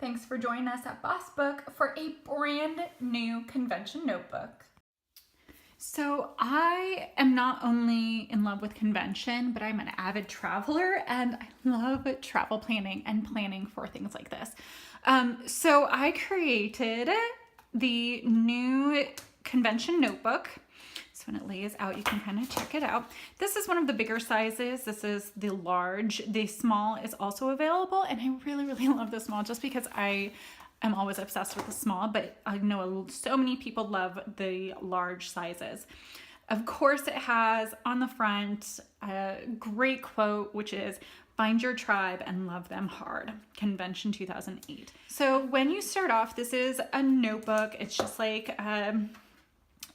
Thanks for joining us at BOSSBOOK for a brand new convention notebook. So I am not only in love with convention, but I'm an avid traveler and I love travel planning and planning for things like this. So I created the new convention notebook. So when it lays out, you can kind of check it out. This is one of the bigger sizes. This is the large. The small is also available, and I really, really love the small just because I am always obsessed with the small, but I know so many people love the large sizes. Of course, it has on the front a great quote, which is, "Find your tribe and love them hard." Convention 2008. So when you start off, this is a notebook. It's just like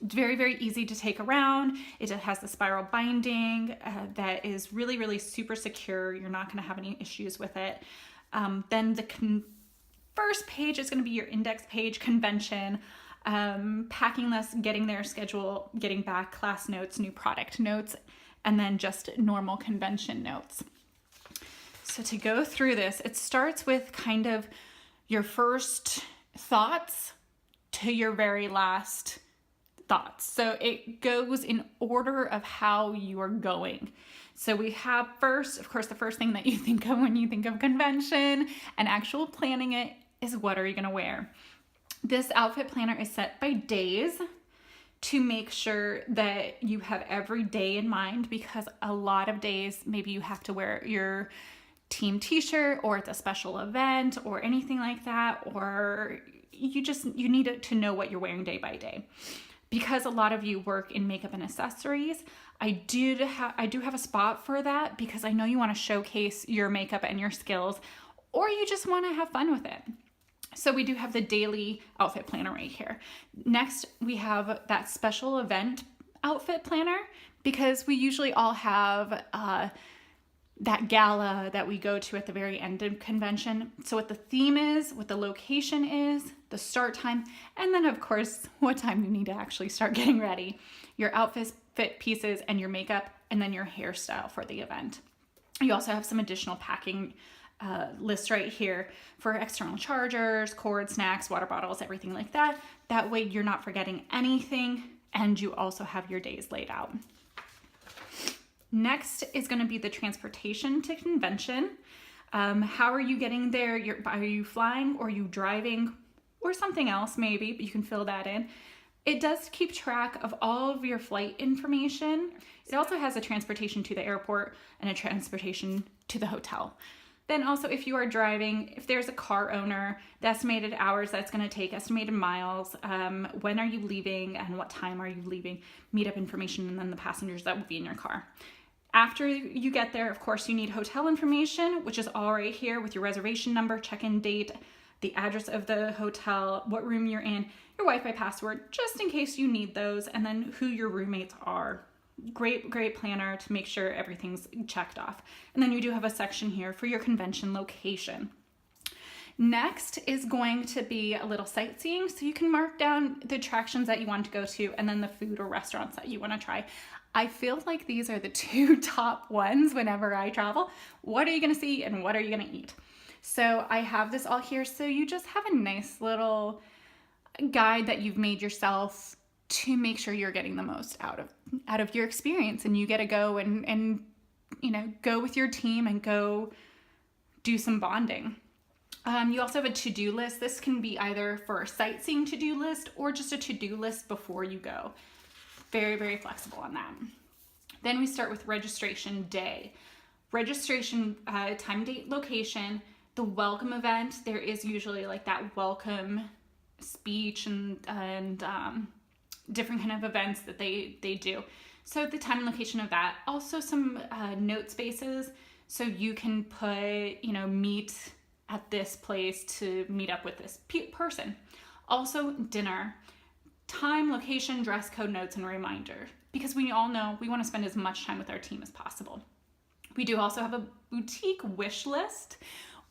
very, very easy to take around. It has the spiral binding that is really, really super secure. You're not going to have any issues with it. Then the first page is going to be your index page, convention, packing list, getting there, schedule, getting back, class notes, new product notes, and then just normal convention notes. So to go through this, it starts with kind of your first thoughts to your very last thoughts. So it goes in order of how you are going. So we have first, of course, the first thing that you think of when you think of convention and actual planning it is, what are you going to wear? This outfit planner is set by days to make sure that you have every day in mind, because a lot of days, maybe you have to wear your team t-shirt or it's a special event or anything like that, or you need to know what you're wearing day by day. Because a lot of you work in makeup and accessories, I do have a spot for that, because I know you want to showcase your makeup and your skills, or you just want to have fun with it. So we do have the daily outfit planner right here. Next, we have that special event outfit planner, because we usually all have that gala that we go to at the very end of convention. So what the theme is, what the location is, the start time, and then of course, what time you need to actually start getting ready, your outfit pieces and your makeup, and then your hairstyle for the event. You also have some additional packing lists right here for external chargers, cords, snacks, water bottles, everything like that. That way you're not forgetting anything, and you also have your days laid out. Next is going to be the transportation to convention. How are you getting there? Are you flying, or are you driving, or something else maybe, but you can fill that in. It does keep track of all of your flight information. It also has a transportation to the airport and a transportation to the hotel. Then also, if you are driving, if there's a car owner, the estimated hours that's going to take, estimated miles, when are you leaving and what time are you leaving, meetup information, and then the passengers that will be in your car. After you get there, of course, you need hotel information, which is all right here with your reservation number, check-in date, the address of the hotel, what room you're in, your Wi-Fi password, just in case you need those, and then who your roommates are. Great planner to make sure everything's checked off. And then you do have a section here for your convention location. Next is going to be a little sightseeing, so you can mark down the attractions that you want to go to, and then the food or restaurants that you want to try. I feel like these are the two top ones whenever I travel. What are you going to see and what are you going to eat? So I have this all here, so you just have a nice little guide that you've made yourself to make sure you're getting the most out of your experience, and you get to go and go with your team and go do some bonding. You also have a to-do list. This can be either for a sightseeing to-do list or just a to-do list before you go. Very, very flexible on that. Then we start with registration day. Registration, time, date, location, the welcome event. There is usually like that welcome speech and different kind of events that they do. So the time and location of that. Also some note spaces, so you can put, meet at this place to meet up with this person. Also dinner. Time, location, dress code, notes, and reminder, because we all know we want to spend as much time with our team as possible. We do also have a boutique wish list,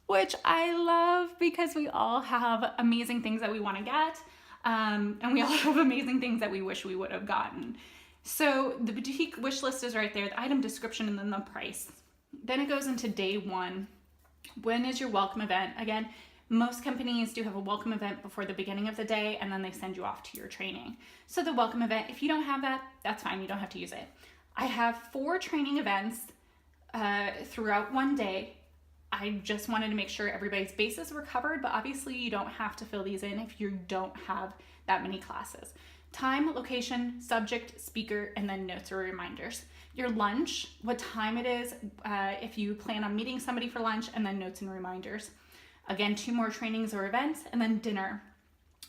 which I love because we all have amazing things that we want to get, and we all have amazing things that we wish we would have gotten. So the boutique wish list is right there, the item description, and then the price. Then it goes into day one. When is your welcome event? Again, Most companies do have a welcome event before the beginning of the day, and then they send you off to your training. So the welcome event, if you don't have that, that's fine. You don't have to use it. I have 4 training events throughout one day. I just wanted to make sure everybody's bases were covered, but obviously you don't have to fill these in if you don't have that many classes. Time, location, subject, speaker, and then notes or reminders. Your lunch, what time it is, if you plan on meeting somebody for lunch, and then notes and reminders. Again, 2 more trainings or events, and then dinner.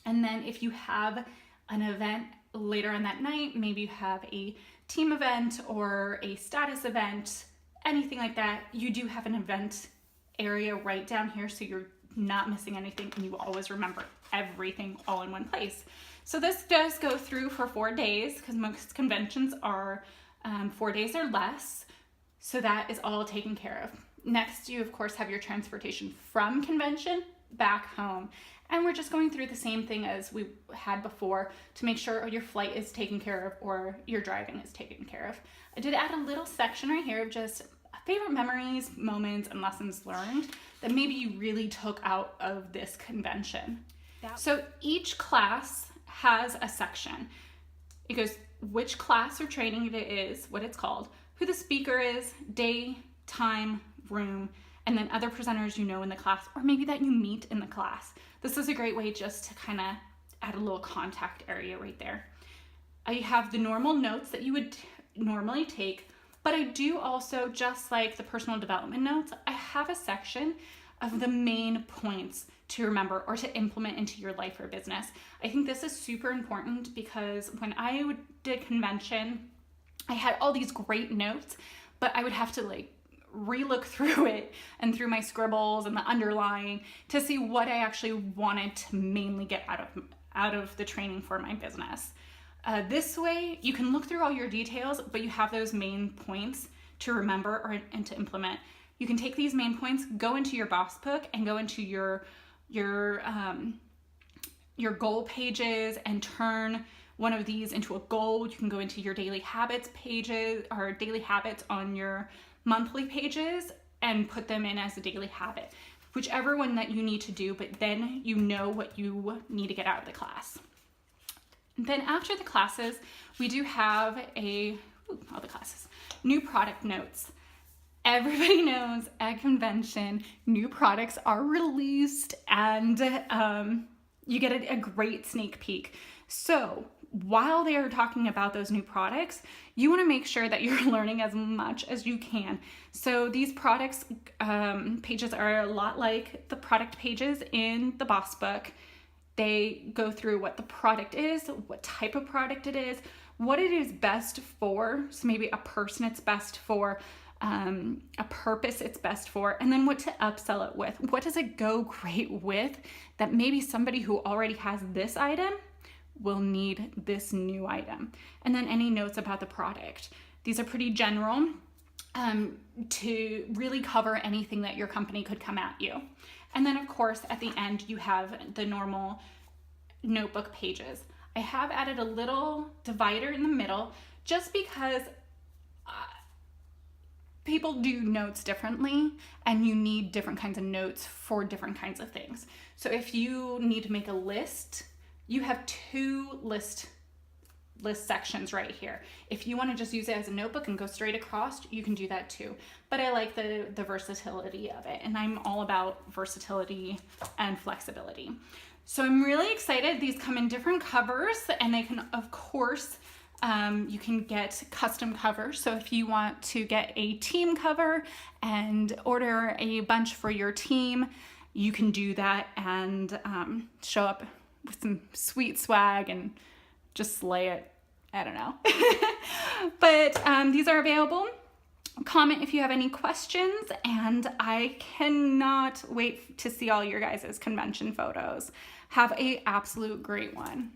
And then if you have an event later on that night, maybe you have a team event or a status event, anything like that, you do have an event area right down here so you're not missing anything and you always remember everything all in one place. So this does go through for 4 days because most conventions are 4 days or less. So that is all taken care of. Next, you of course have your transportation from convention back home. And we're just going through the same thing as we had before to make sure your flight is taken care of or your driving is taken care of. I did add a little section right here of just favorite memories, moments, and lessons learned that maybe you really took out of this convention. So each class has a section. It goes which class or training it is, what it's called, who the speaker is, day, time, room, and then other presenters you know in the class, or maybe that you meet in the class. This is a great way just to kind of add a little contact area right there. I have the normal notes that you would normally take, but I do also, just like the personal development notes, I have a section of the main points to remember or to implement into your life or business. I think this is super important because when I did convention, I had all these great notes, but I would have to re-look through it and through my scribbles and the underlying to see what I actually wanted to mainly get out of the training for my business. This way you can look through all your details, but you have those main points to remember and to implement. You can take these main points, go into your BOSSBOOK and go into your goal pages and turn one of these into a goal. You can go into your daily habits pages or daily habits on your monthly pages and put them in as a daily habit, whichever one that you need to do, but then you know what you need to get out of the class. Then after the classes, we do have all the classes, new product notes. Everybody knows at convention, new products are released and you get a great sneak peek. So while they are talking about those new products, you want to make sure that you're learning as much as you can. So these products pages are a lot like the product pages in the BOSSBOOK. They go through what the product is, what type of product it is, what it is best for. So maybe a person it's best for, a purpose it's best for, and then what to upsell it with. What does it go great with that maybe somebody who already has this item will need this new item. And then any notes about the product. These are pretty general to really cover anything that your company could come at you. And then of course at the end you have the normal notebook pages. I have added a little divider in the middle just because people do notes differently and you need different kinds of notes for different kinds of things. So if you need to make a list, you have 2 list sections right here. If you want to just use it as a notebook and go straight across, you can do that too. But I like the versatility of it, and I'm all about versatility and flexibility. So I'm really excited. These come in different covers, and they can, of course, you can get custom covers. So if you want to get a team cover and order a bunch for your team, you can do that and show up with some sweet swag and just slay it. I don't know. But these are available. Comment if you have any questions, and I cannot wait to see all your guys' convention photos. Have an absolute great one.